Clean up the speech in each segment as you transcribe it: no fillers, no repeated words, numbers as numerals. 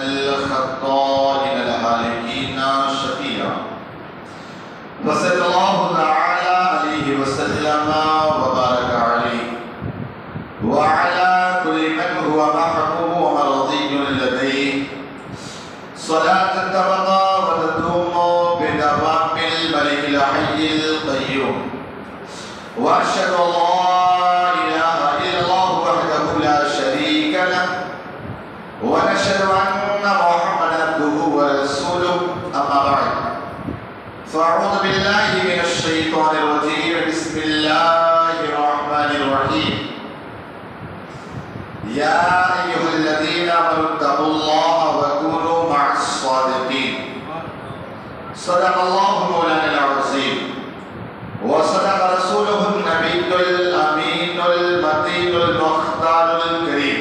الخطائن الهالكين شفيعا وصلى الله تعالى عليه وسلم وبارك عليه وعلى كل من هو محبوب ومرضي لديه صلاة تبقى وتدوم بدوام الملك الحي القيوم وأشهد أن لا إله إلا الله وحده لا شريك له ونشهد أن محمدا عبده ورسوله أما بعد فأعوذ بالله من الشيطان الرجيم بسم الله الرحمن الرحيم يا أيها الذين آمنوا اتقوا الله وكونوا مع الصادقين صدق الله مولانا العظيم وصدق رسوله النبي الأمين المتين المختار الكريم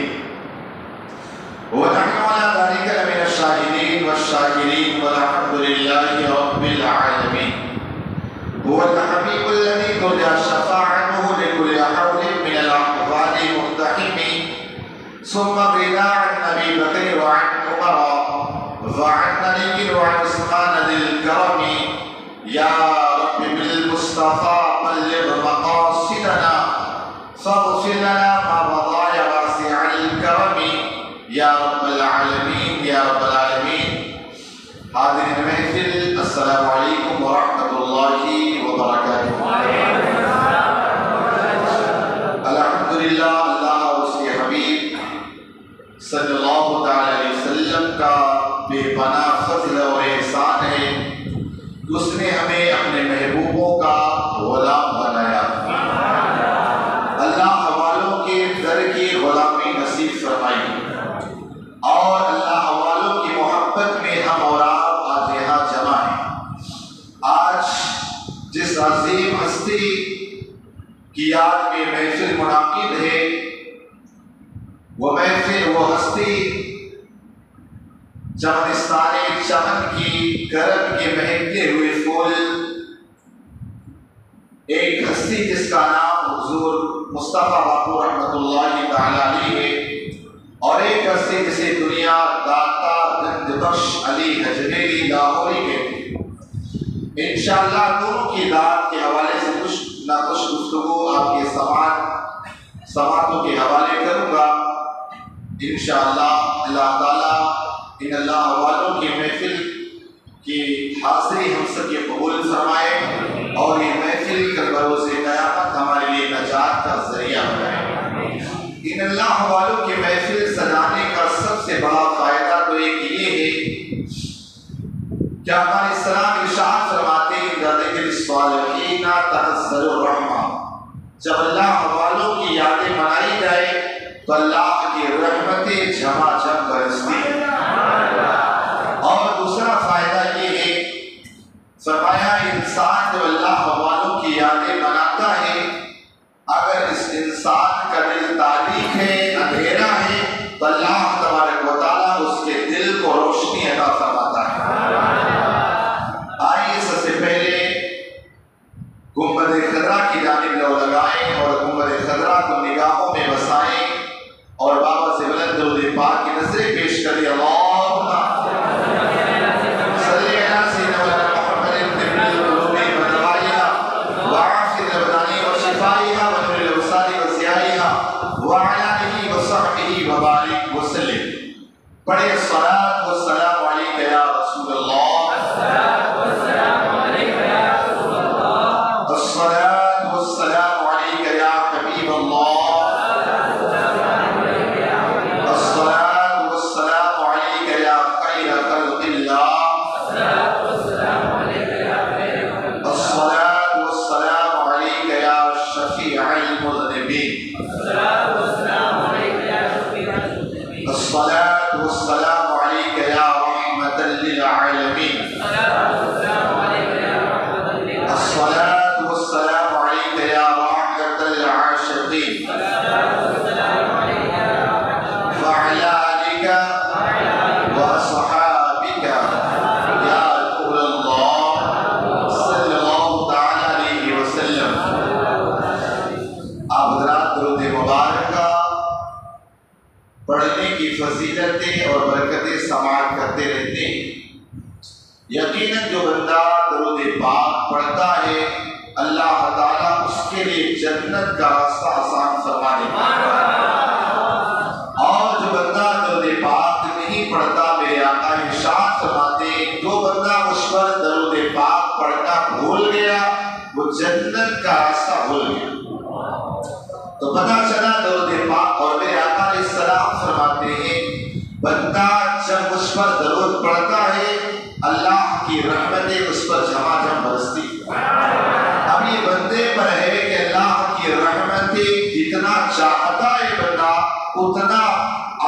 ونحن على ذلك من الشاهدين والشاكرين والحمد لله رب العالمين هو الحبيب الذي ترجى شفاعته لكل حول من الأحوال مقتحم ثم بدا عن أبي بكر وعن عمر وعن علي وعن عثمان ذي الكرم يا رب بالمصطفى بلغ مقاصدنا فاغفر لنا ما مضى يا واسع الكرم یا رب العالمین یا رب العالمین. حاضرین محفل السلام علیکم ورحمۃ اللہ وبرکاتہ. الحمدللہ اللہ اور اس کے حبیب صلی اللہ تعالی علیہ وسلم کا بے پناہ فضل اور احسان ہے کہ اس نے ہمیں اپنے محبوبوں کا غلام بنایا. اللہ حوالوں کے در کی غلامی نصیب فرمائی اور اللہ والوں کی محبت میں ہم اور آپ آج یہاں جمع ہیں. آج جس عظیم ہستی کی یاد میں محفل منعقد ہے وہ ہستی چمنستان چمن کی گرم کے مہکتے ہوئے پھول، ایک ہستی جس کا نام حضور مصطفیٰ باپو رحمۃ اللہ تعالی علیہ ہے، اور ایک ہستی جسے دنیا داتا زند بخش علی حجویری لاہوری کہتی ہے. انشاءاللہ دونوں کی ذات کے حوالے سے کچھ نہ کچھ گفتگو آپ کے سماعتوں کے حوالے کروں گا. انشاءاللہ اللہ تعالیٰ ان اللہ والوں کی محفل کی حاضری ہم سب کے قبول فرمائے اور یہ محفل کل بروز قیامت ہمارے لیے نجات کا ذریعہ بنائے. ان اللہ والوں کی محفل سجانے کا سب سے بڑا فائدہ تو ایک یہ ہے کہ ہمارے اسلام ارشاد فرماتے ہیں ذکر الصالحین تنزل الرحمہ. جب اللہ والوں کی یادیں منائی جائے تو اللہ کی رحمتیں جھما جھم برستی ہیں. اور دوسرا فائدہ یہ ہے فرمایا انسان جو اللہ والوں کی یادیں مناتا ہے اگر اس انسان کا دل تاریک ہے، اندھیرا ہے، تو اللہ تبارک و تعالیٰ اس کے دل کو روشنی عطا فرماتا ہے. آئیے سب سے پہلے گنبد خضرا کی جانب لو لگائیں اور گنبد خضرا کو نگاہوں میں بسائیں اور بابا سے بلند درود پاک کی نظریں پیش کریں. اللہم صلی علی سیدنا محمد طب القلوب ودوائها وعافی الابدان وشفائها ونور الابصار وضیائها وعلى آلہ وصحبہ وبارک وسلم. پڑھے الصلاۃ والسلام علیک یا رسول اللہ، الصلاۃ والسلام علیک یا رسول اللہ، الصلاۃ والسلام علیک یا حبیب اللہ، الصلاۃ والسلام علیک یا خیر خلق اللہ، الصلاۃ والسلام علیک یا شفیع المذنبین، الصلاۃ والسلام علیک یا سماعت کرتے رہتے ہیں۔ یقیناً جو بندہ درود پاک پڑھتا ہے اللہ تعالیٰ اس کے لیے جنت کا راستہ آسان فرما دیتا ہے، اور جو بندہ درود پاک نہیں پڑھتا میرے آقا ارشاد فرماتے ہیں جو بندہ اس پر درود پاک پڑھنا بھول گیا وہ جنت کا راستہ بھول گیا۔ تو پتہ چلا درود پاک، اور میرے آقا علیہ السلام فرماتے ہیں بندہ جب اس پر درود پڑھتا ہے اللہ کی رحمتیں اس پر جھما جھم برستی۔ اب یہ بندے پر ہے کہ اللہ کی رحمتیں جتنا چاہتا ہے بندہ اتنا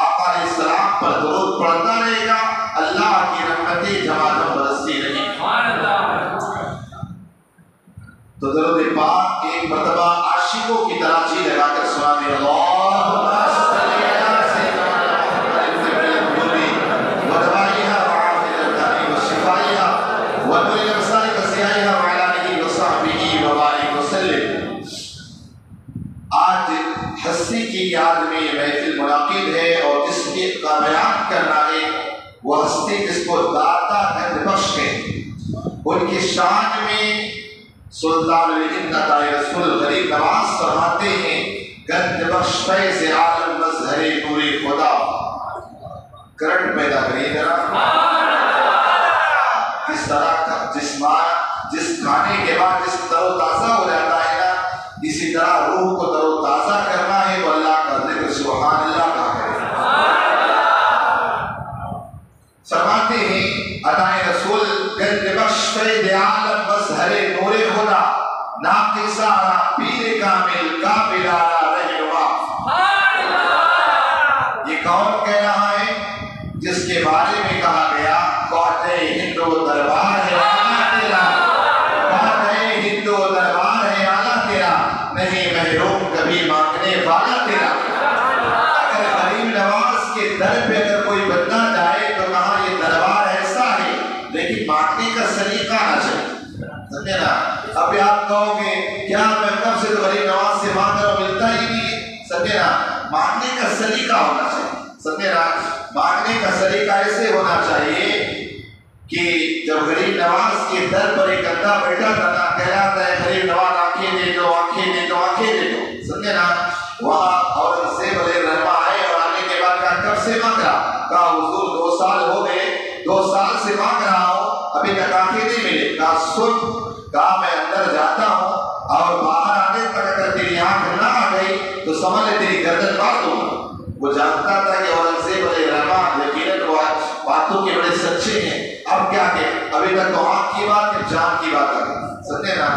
آقا علیہ السلام پر درود پڑھتا رہے گا، اللہ کی رحمتیں جھما جھم برستی رہیں۔ تو درود پاک ایک مرتبہ عاشقوں کی طرح جی لگا کر سنا دے اللہم صلی علی سیدنا محمد النبی ودوائیہا وعافیت الدانی وشفائیہا ونور الابصار وضیائیہا وعلی آلہ وصحبہ وبارک وسلم۔ آج ہستی کی یاد میں یہ محفل منعقد ہے اور جس کا بیان کرنا ہے وہ ہستی جس کو داتا گنج بخش ہے، ان کی شان میں سلطان الہند عطائے رسول غریب نواز فرماتے ہیں گنج بخش فیض عالم مظہر نور خدا، کرنٹ پیدا کریے ذرا اس طرح کا جس کھانے کے بعد جس تر و تازہ ہو جاتا ہے نا، اسی طرح روح کو تر و تازہ کرنا ہے تو اللہ کا ذکر سبحان اللہ کا کرے۔ فرماتے ہیں عطائے رسول گنج بخش فیض عالم مظہر نور خدا ناقصارا پیر کامل کاملارا رہنما۔ یہ کون کہہ رہا ہے؟ جس کے بارے میں کہا گیا خواجہ ہند و دربار ہے اعلیٰ تیرا، خواجہ ہند و دربار ہے اعلیٰ تیرا، نہیں محروم کبھی مانگنے والا تیرا۔ اگر غریب نواز کے در پہ اگر کوئی بندہ جائے تو کہا یہ دربار ایسا ہے، لیکن مانگنے کا سلیقہ نہ چاہیے، سمجھے نا؟ ابھی آپ کہو گے کیا میں کب سے تو غریب نواز سے مانگ رہا ہوں ملتا ہی نہیں ہے، سمجھے نا؟ مانگنے کا سلیقہ ہونا چاہیے، سمجھے نا؟ مانگنے کا سلیقہ ایسے ہونا چاہیے کہ جب غریب نواز کے در پر ایک بندہ بیٹھا تھا نا، کہلاتا ہے غریب نواز آنکھیں دے دو آنکھیں دے دو آنکھیں دے دو، سمجھے نا؟ وہاں اورنگزیب علیہ الرحمہ آئے اور آنے کے بعد کہا کب سے مانگ رہا؟ کہا حضور 2 سال ہو گئے، 2 سال سے مانگ رہا ہوں ابھی تک آنکھیں نہیں ملے۔ کہا سن، کہا میں اندر جاتا ہوں اور باہر آنے تک اگر تیری آنکھ نہ آ گئی تو سمجھ لے تیری گردن کاٹ دوں گا۔ وہ جانتا تھا کہ اورنگزیب علیہ الرحمہ یقیناً وہ باتوں کے بڑے سچے ہیں، اب کیا کہ ابھی تک تو آنکھ کی بات ہے جان کی بات آ گئی، سمجھے نا؟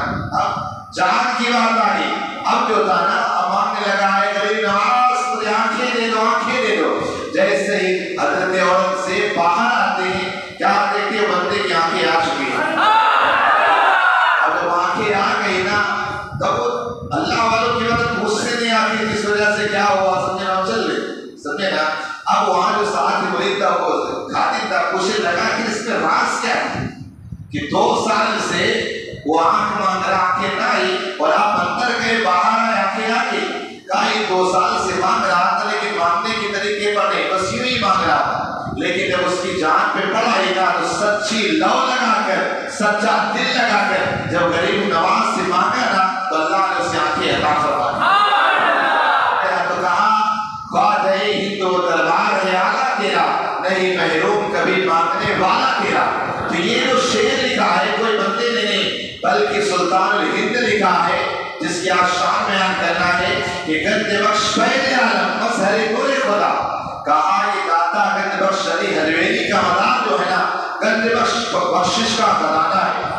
اب جان کی بات آ گئی، اب جو تھا نا اب مانگنے لگا ہے غریب نواز مجھے آنکھیں دے دو آنکھیں دے دو۔ جیسے ہی حضرت اورنگزیب باہر آتے ہیں کیا دیکھتے بندے کی آنکھیں آ چکی ہیں، اب جب آنکھیں آ گئی نا تب اللہ والوں کی مدد غصے نہیں آتی، جس وجہ سے کیا ہوا سمجھے نا؟ چل لے، سمجھے نا؟ اب وہاں جو ساتھ مرید تھا وہ خاتم تھا، پوچھنے لگا کہ اس میں راز کیا ہے کہ 2 سال سے وہ آنکھ مانگ رہا آنکھیں نہ آئی اور آپ اندر گئے باہر آئے آنکھیں آ گئی۔ کہا یہ 2 سال سے مانگ رہا تھا لیکن مانگنے کے طریقے پر نہیں، بس یوں ہی مانگ رہا تھا، لیکن جب اس کی جان پہ پڑ آئی نا تو سچی لو لگا کر سچا دل لگا کر جب غریب نواز سے مانگا نا تو اللہ نے اس کی آنکھیں عطا فرمائی۔ تو کہا خواجہ ہند و دربار ہے اعلیٰ تیرا، نہیں محروم کبھی مانگنے والا تیرا۔ تو یہ جو شعر لکھا ہے کوئی بندے نے نہیں بلکہ سلطان الہند لکھا ہے، جس کی آج شان بیان کرنا ہے کہ گنج بخش فیض عالم مظہر نور خدا۔ کہا یہ داتا گنج بخش علی حلویری کا مدار جو ہے نا گنج بخش بخشش کا خزانہ ہے۔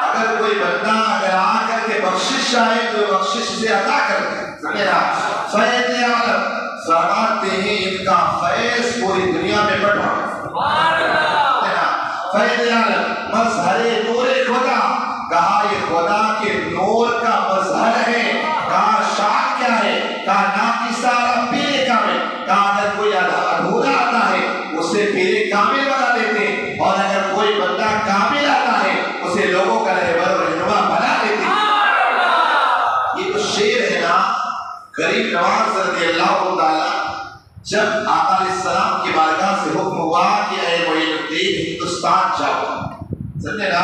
اگر کوئی بندہ اگر آ کر کے بخشش چاہے تو بخشش سے عطا کر میرا فیض عالم فرماتے ہیں ان کا فیض پوری دنیا میں بڑھا فیض عالم مظہر نور خدا۔ کہا یہ خدا کے نور کا مظہر ہے، کہا شان کیا ہے؟ کہا ناقصارا پیر کامل، کہا اگر کوئی ادھورا آتا ہے اسے پیر کامل بنا دیتے، اور اگر کوئی بندہ کامل آتا ہے اسے لوگوں کا رہبر و رہنما بنا دیتے۔ یہ تو شعر ہے نا غریب نواز رضی اللہ تعالیٰ جب آقا علیہ السلام کی بارگاہ سے حکم ہوا کہ اے معین الدین ہندوستان جاؤ. سمجھے نا؟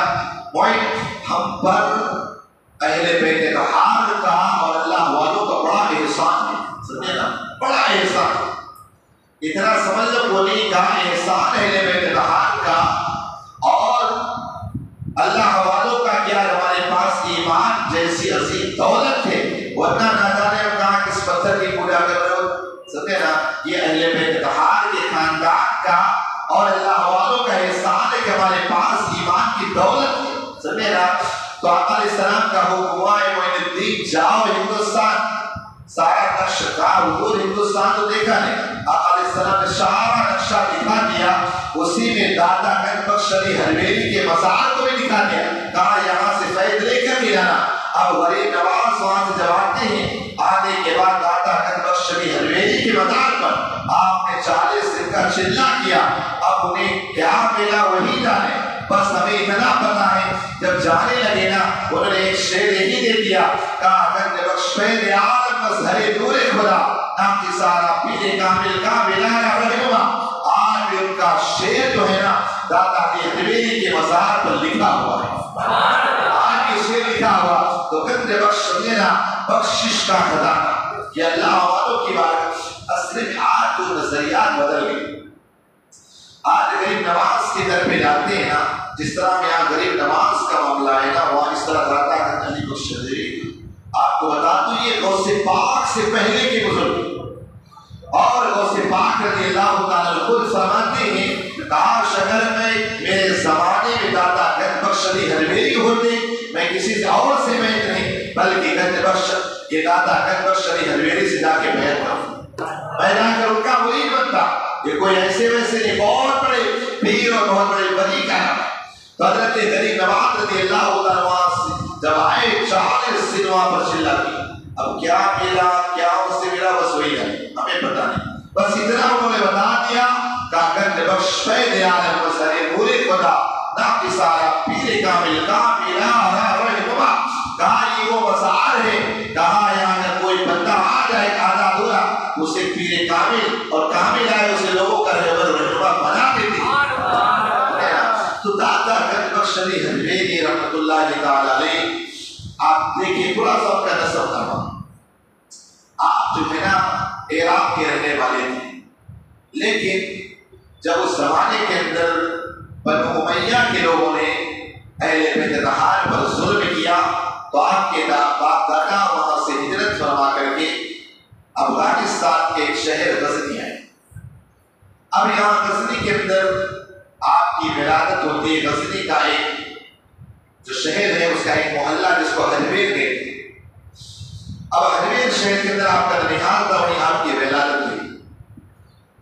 ہم پر اہل بیت اطہار کا اور اللہ والوں کا بڑا احسان ہے. سمجھے نا؟ بڑا احسان. اتنا سمجھ لو کوئی کا احسان اہل بیت اطہار کا اور اللہ والوں کا کیا ہمارے پاس ایمان جیسی عظیم دولت ہے، ورنہ نہ جانے ہم کہاں کس پتھر کی پوجا کر رہے ہو. سمجھے نا؟ یہ اہل بیت اطہار کے خاندان کا اور اللہ والوں کا احسان ہے کہ ہمارے پاس ایمان کی دولت ہے. سمجھے نا؟ تو آقا علیہ السلام کا حکم ہوا ہے معین الدین جاؤ ہندوستان. سارا نقشہ حضور ہندوستان تو دیکھا نہیں، آقا علیہ السلام نے سارا نقشہ دکھا دیا. اسی میں داتا گنج بخش علی حرویری کے مزار کو بھی دکھا دیا. کہا یہاں سے فیض لے کر بھی جانا. اب غریب نواز وہاں سے جب آتے ہیں، آنے کے بعد داتا گنج بخش علی حرویری کے مزار پر آپ نے 40 دن کا چلنا کیا. اب انہیں کیا ملا وہی جانے، بس ہمیں اتنا پتا ہے جب جانے لگے نا انہوں نے ایک شعر یہی دے دیا. کہا گنج بخش پید عالم مظہر نور خدا نام کی سارا پیلے کامل کا بلایا رہنما. آج بھی ان کا شعر جو ہے نا داتا کی حرویری کے مزار پر لکھا ہوا ہے. آج یہ شعر لکھا ہوا. تو گنج بخش سمجھنا بخشش کا خزانہ کہ اللہ والوں کی بات اصل میں آج جو نظریات بدل گئے. آج غریب نواز کے در پہ جاتے ہیں نا، جس طرح میں یہاں غریب نواز کا معاملہ ہے نا، وہاں اس طرح داتا گنج علی بخش حرویری. آپ کو بتا دوں یہ غوث پاک سے پہلے کے بزرگ اور غوث پاک رضی اللہ تعالیٰ خود فرماتے ہیں کاش اگر میں میرے زمانے میں داتا گنج بخش علی حرویری ہوتے میں کسی سے اور سے بیعت نہیں بلکہ گنج بخش یہ داتا گنج بخش علی حرویری سے جا کے بیعت کروں، میں جا کر ان کا مرید بنتا. یہ کوئی ایسے ویسے نہیں، بہت بڑے پیر اور بہت بڑے ولی کا نام. تو حضرت غریب نواز رضی اللہ تعالیٰ جب آئے 40 دن وہاں پر چلا کی. اب کیا ملا کیا اس سے ملا بس وہی ہے، ہمیں پتہ نہیں. بس اتنا انہوں نے بتا دیا کہ گنج بخش پید عالم مظہر نور خدا نام کی سارا پیر کامل کا ملا رہنما. کہا یہ وہ مزار ہے، کہا یہاں اگر کوئی بندہ آ جائے آدھا دورا اسے پیر کامل اور کامل آئے اسے لوگوں کا رہنما بنا دیتی. تو داتا گنج بخش علی حرویری رحمۃ اللہ تعالی علیہ آپ دیکھیں تھوڑا سا ان کا نسب کروا. آپ جو ہے نا عراق کے رہنے والے تھے، لیکن جب اس زمانے کے اندر بنو امیہ کے لوگوں نے اہل بیت اطہار پر ظلم کیا تو آپ کے باپ دادا وہاں سے ہجرت فرما کر کے افغانستان کے ایک شہر غزنی آئے. اب یہاں غزنی کے اندر آپ کی ولادت ہوتی ہے. غزنی کا ایک جو شہر ہے اس کا ایک محلہ جس کو حجویر کہتے ہیں. اب حجویر شہر کے اندر آپ کا ننہال تھا، وہیں آپ کی ولادت ہوئی.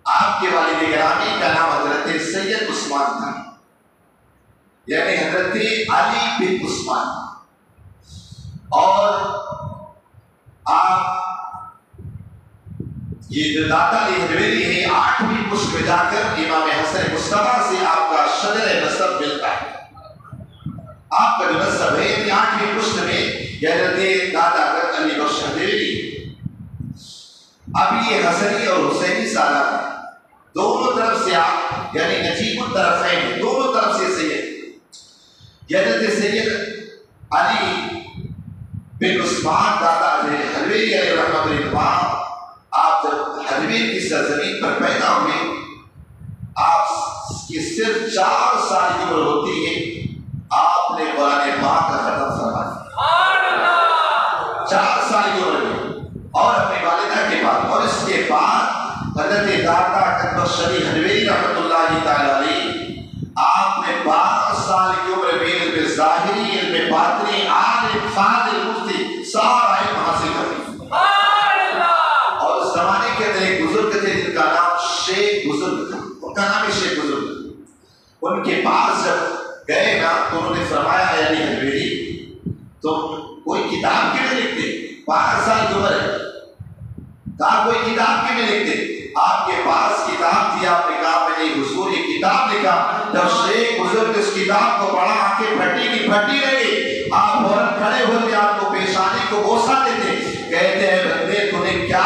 آپ کے والد گرامی کا نام حضرت سید عثمان تھا، یعنی حضرت علی بن عثمان. اور آپ یہ جو داتا علی حرویری ہے 8ویں پشت میں جا کر امام حسن مصطفیٰ سے آپ کا شجر نسب ملتا ہے. آپ کا جو نسب ہے 8ویں پشت میں حضرت داتا گنج علی بخش حرویری. اب یہ حسنی اور حسینی سالہ ہے، دونوں طرف سے آپ یعنی نجیب الطرفین دونوں طرف سے سید. حضرت سید علی بن عثمان داتا حرویری علیہ رحمۃ اللہ آپ جب حجویر کی سرزمین پر پیدا ہوئے، آپ کی صرف 4 سال کی عمر ہوتی ہے، آپ نے قرآن پاک کا ختم فرما دیا 4 سال کی عمر میں، اور اپنی والدہ کے بعد. اور اس کے بعد حضرت داتا گنج بخش علی حرویری رحمۃ اللہ تعالی علیہ آپ نے 12 سال کی عمر میں علم ظاہری، علم باطنی، عالم، فاضل، مفتی سارا علم حاصل کر لیا. زمانے کے اندر ایک بزرگ تھے جن کا نام شیخ بزرگ تھا، ان کا نام ہی شیخ بزرگ تھا. ان کے پاس جب گئے نا تو انہوں نے فرمایا ہے علی حرویری تم کوئی کتاب کیوں نہیں لکھتے؟ 12 سال کی عمر ہے، کہا کوئی کتاب کیوں نہیں لکھتے؟ آپ کے پاس کتاب تھی، آپ نے کہا میں نے حضور یہ کتاب لکھا. جب شیخ بزرگ اس کتاب کو پڑھا آنکھیں پھٹی کی پھٹی رہ گئی. آپ فوراً کھڑے ہوتے، آپ کو پیشانی کو بوسہ دیتے، کہتے ہیں بندے تو نے کیا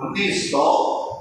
1900,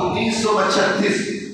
1936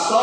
100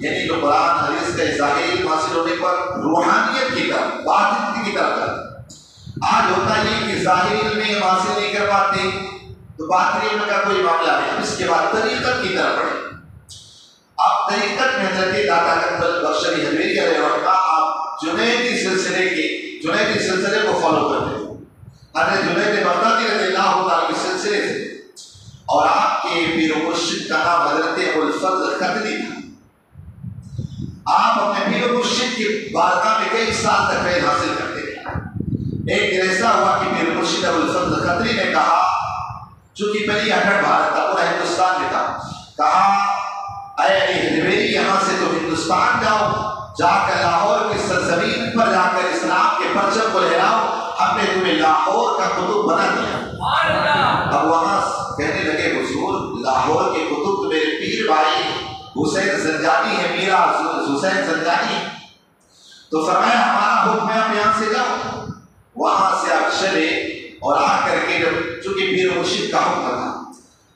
یعنی جو قرآن حدیث کا ظاہری علم حاصل ہونے پر روحانیت کی طرف، باطن کی طرف جاتا۔ آج ہوتا یہ کہ ظاہری علم حاصل نہیں کر پاتے تو باطنی علم کا کوئی معاملہ نہیں، اب اس کے بعد طریقت کی طرف بڑھے۔ اب طریقت میں حضرت داتا گنج بخش علی حجویری علیہ رحمہ آپ جنیدی سلسلے کو فالو کرتے تھے، حضرت جنید بغدادی رضی اللہ تعالیٰ کے سلسلے سے، اور آپ کے پیر و مرشد کا نام حضرت ابوالفضل خطلی تھا۔ آپ اپنے پیر و مرشد کی بارگاہ میں کئی سال تک فیض حاصل کرتے رہے۔ ایک دن ایسا ہوا کہ پیر و مرشد ابوالفضل خطلی نے کہا، چونکہ پہلی اکھڑ بھارت تھا، پورا ہندوستان میں تھا، کہا اے علی حجویری یہاں سے تو ہندوستان جاؤ، جا کر لاہور کی سرزمین پر جا کر اسلام کے پرچم کو لہراؤ، ہم نے تمہیں لاہور کا قطب بنا دیا۔ اب وہاں کہنے لگے حضور لاہور کے قطب تو میرے پیر بھائی حسین زنجانی ہے، میرا حسین زنجانی، تو فرمایا ہمارا حکم ہے آپ یہاں سے جاؤ۔ وہاں سے آپ چلے اور آ کر کے جب چونکہ پیر مرشد کا حکم تھا،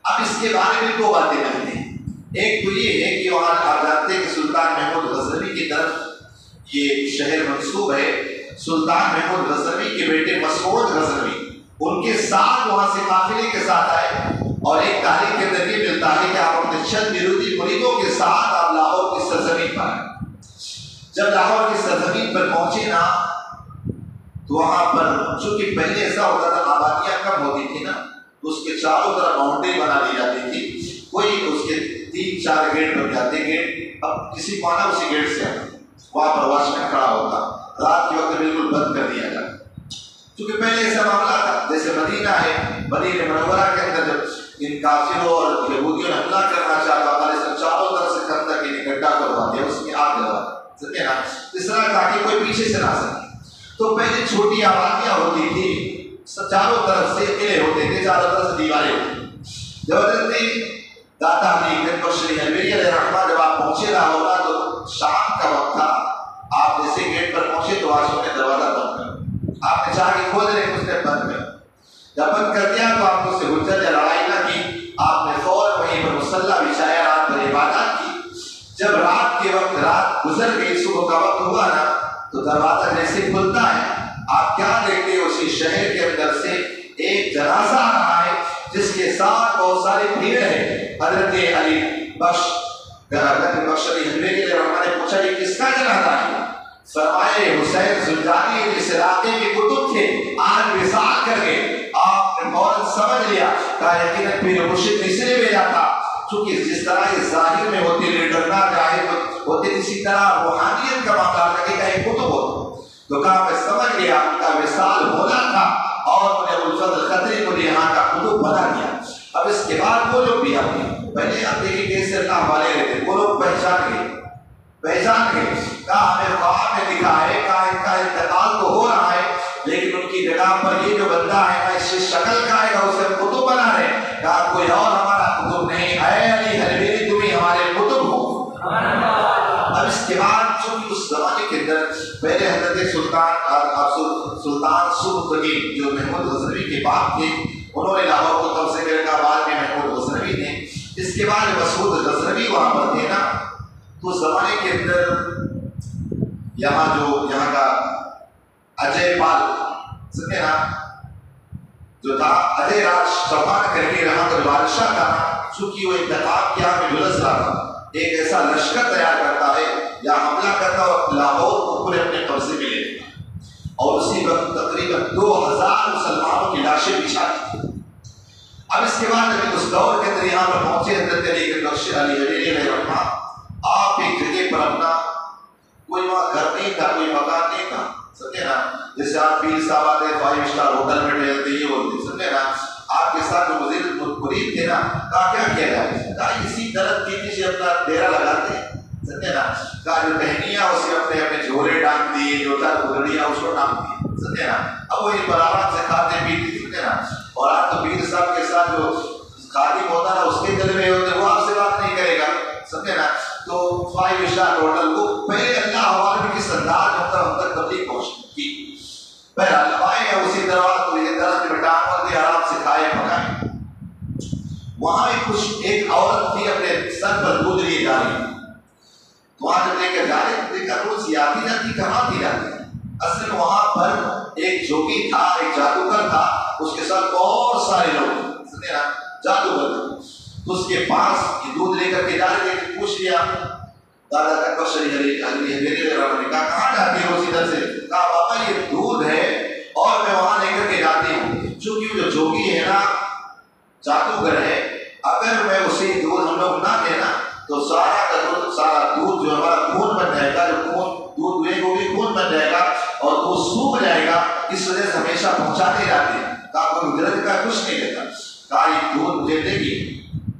اب اس کے بارے میں دو باتیں کرتے ہیں۔ ایک تو یہ ہے کہ وہاں آپ جانتے ہیں کہ سلطان محمود غزنوی کی طرف یہ شہر منسوب ہے، سلطان محمود غزنوی کے بیٹے مسعود غزنوی ان کے ساتھ وہاں سے قافلے کے ساتھ آئے، اور ایک تاریخ کے اندر یہ ملتا ہے کہ آپ اپنے چند بیروتی مریدوں کے ساتھ آپ لاہور کی سرزمین پر آئے۔ جب لاہور کی سرزمین پر پہنچے نا تو وہاں پر چونکہ پہلے ایسا ہوتا تھا آبادیاں کم ہوتی تھی نا، تو اس کے چاروں طرف باؤنڈری بنا دی جاتی تھی، کوئی اس کے 3-4 گیٹ بن جاتے، گیٹ اب کسی کو آنا اسی گیٹ سے آنا، وہاں پر واچ مین کھڑا ہوتا، رات کے وقت بالکل بند کر دیا جاتا۔ کیونکہ پہلے ایسا معاملہ تھا، جیسے مدینہ ہے، مدینہ منورہ کے اندر جب ان کافروں اور یہودیوں نے حملہ کرنا چاہا تو چاروں طرف سے خندق اکٹھا کروا دیا، اس میں آگ لگا سکے نا، اس طرح تاکہ کوئی پیچھے سے نہ سکے۔ تو پہلے چھوٹی آبادیاں ہوتی تھی، چاروں طرف سے قلعے ہوتے تھے، چاروں طرف سے دیواریں ہوتی تھیں۔ جب حضرت داتا علی گنج بخش علی حجویری علیہ رحمہ جب آپ پہنچے نہ ہوگا تو شام کا وقت تھا، آپ جیسے گیٹ پر پہنچے تو آج نے دروازہ بند کر، آپ نے چاہ کے کھول دے اس نے بند کر، جب بند کر دیا تو آپ کو سے حجت یا لڑائی نہ کی، آپ نے فوراً وہیں پر مصلی بچھایا، رات بھر عبادت کی۔ جب رات کے وقت رات گزر گئی، صبح کا وقت ہوا نا تو دروازہ جیسے کھلتا ہے، آپ کیا دیکھتے ہو اسی شہر کے اندر سے ایک جنازہ آ رہا ہے جس کے ساتھ بہت ساری بھیڑ ہے۔ حضرت علی بخش علی حجویری علیہ رحمہ نے پوچھا یہ کس کا جنازہ ہے؟ فرمائے حسین زنجانی جس علاقے کے کتب تھے آج وصال کر گئے۔ آپ نے فوراً سمجھ لیا کہ یقیناً پیر مرشد نے اس لیے بھیجا تھا چونکہ جس طرح یہ ظاہر میں ہوتے لیڈر نہ چاہے ہوتے، اسی طرح روحانیت کا معاملہ لگے گا ایک کتب ہوتا، تو کہا میں سمجھ گیا ان کا وصال ہونا تھا اور انہیں ابوالفضل خطری کو یہاں کا کتب بنا دیا۔ اب اس کے بعد وہ لوگ بھی آتے، پہلے آپ دیکھیں کیسے اللہ والے رہتے، وہ لوگ پہچان گئے کہا ہمیں خواب میں دکھا ہے، کہا ان کا انتقال تو ہو رہا ہے لیکن ان کی جگہ پر یہ جو بندہ ہے نا اس شکل کا آئے گا، اسے ہم کتب بنا رہے ہیں۔ کہا کوئی اور ہمارا کتب نہیں، اے علی حجویری تم ہی ہمارے کتب ہو۔ اب اس کے بعد چونکہ اس زمانے کے اندر پہلے حضرت سلطان سبکتگین جو محمود غزنوی کے باپ تھے انہوں نے لاہور کو قبضے کر کے بعد میں محمود غزنوی نے، اس کے بعد مسعود غزنوی وہاں پر تھے نا، تو اس زمانے کے اندر یہاں کا اجے پال سمجھے نا جو تھا، اجے راج چوہان کر کے یہاں کا بادشاہ تھا، چونکہ وہ انتخاب کیا میں جلس رہا تھا، ایک ایسا لشکر تیار کرتا ہے یا حملہ کرتا اور لاہور کو پورے اپنے قبضے میں لے لیتا، اور اسی وقت تقریباً 2000 مسلمانوں کی لاشیں بچھاتی تھی۔ اب اس کے بعد جب اس دور کے اندر یہاں پر پہنچے حضرت علی گنج بخش علی حجویری علیہ رحمہ، آپ ایک جگہ پر اپنا کوئی وہاں گھر نہیں تھا، کوئی مکان نہیں تھا، سمجھے نا، جیسے آپ پیر صاحب آتے 5 اسٹار ہوٹل میں ٹھہرتے یہ بولتے، سمجھے نا، آپ کے ساتھ جو مزید مرید تھے نا، کہا کیا کیا جائے؟ کہا اسی درخت کے نیچے اپنا ڈیرا لگاتے ہیں، سمجھے نا، کہا جو ٹہنیاں اس کے اپنے جھولے ڈانگ دیے، جو تھا گھڑیاں اس کو ڈانگ دیے، سمجھے نا، اب وہی پر آرام سے کھاتے پیتے، سمجھے نا، اور آپ تو پیر صاحب کے ساتھ جو خادم ہوتا نا اس کے دل میں ہوتے وہ آپ سے بات نہیں کرے گا، سمجھے نا، تو 5 اسٹار ہوٹل کو پہلے اللہ حوالے میں کس انداز ہوتا ہم تک تبلیغ پہنچتی کی، بہرحال لبائے اسی طرح تو یہ درخت میں ٹانگ کر دے آرام سے کھائے پکائے۔ وہاں ایک عورت تھی اپنے سر پر دودھ لیے جا رہی، اس کے ساتھ بہت سارے لوگ سمجھے نا جادوگر تھے، تو اس کے پاس یہ دودھ لے کر کے جا رہے تھے، پوچھ لیا دادا کا کوشری ہری نے کہا کہاں جاتی ہے؟ اسی طرح سے کہا بابا یہ دودھ ہے اور میں وہاں لے کر کے جاتی ہوں، چونکہ جو جوگی ہے نا جادوگر ہے، اگر میں اسی دودھ ہم لوگ نہ دیں نا تو سارا دودھ جو ہمارا خون بن جائے گا، جو خون دودھ ہوئے وہ بھی خون بن جائے گا اور وہ سوکھ جائے گا، اس وجہ سے ہمیشہ پہنچاتے جاتے ہیں۔ کہا کوئی اجرت کا کچھ نہیں دیتا، کہا یہ دودھ مجھے دے گی،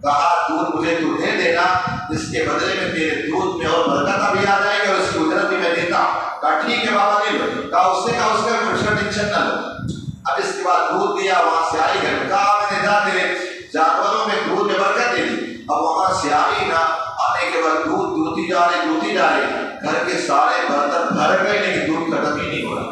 کہا دودھ مجھے تو دے دینا، اس کے بدلے میں تیرے دودھ میں اور برکت بھی آ جائے گی اور اس کی اجرت بھی میں دیتا ہوں۔ کہا ٹھیک ہے بابا لے لو، کہا اس سے کہا اس کا کچھ ٹینشن نہ لو۔ اب اس کے بعد دودھ دیا، وہاں سے آئی گھر، کہا میں نے جا تیرے جانوروں میں دودھ میں برکت دے دی۔ اب وہاں سے آئی نا، آنے کے بعد دودھ دودھی جا رہی، گھر کے سارے برتن بھر گئے لیکن دودھ ختم ہی نہیں ہو رہا۔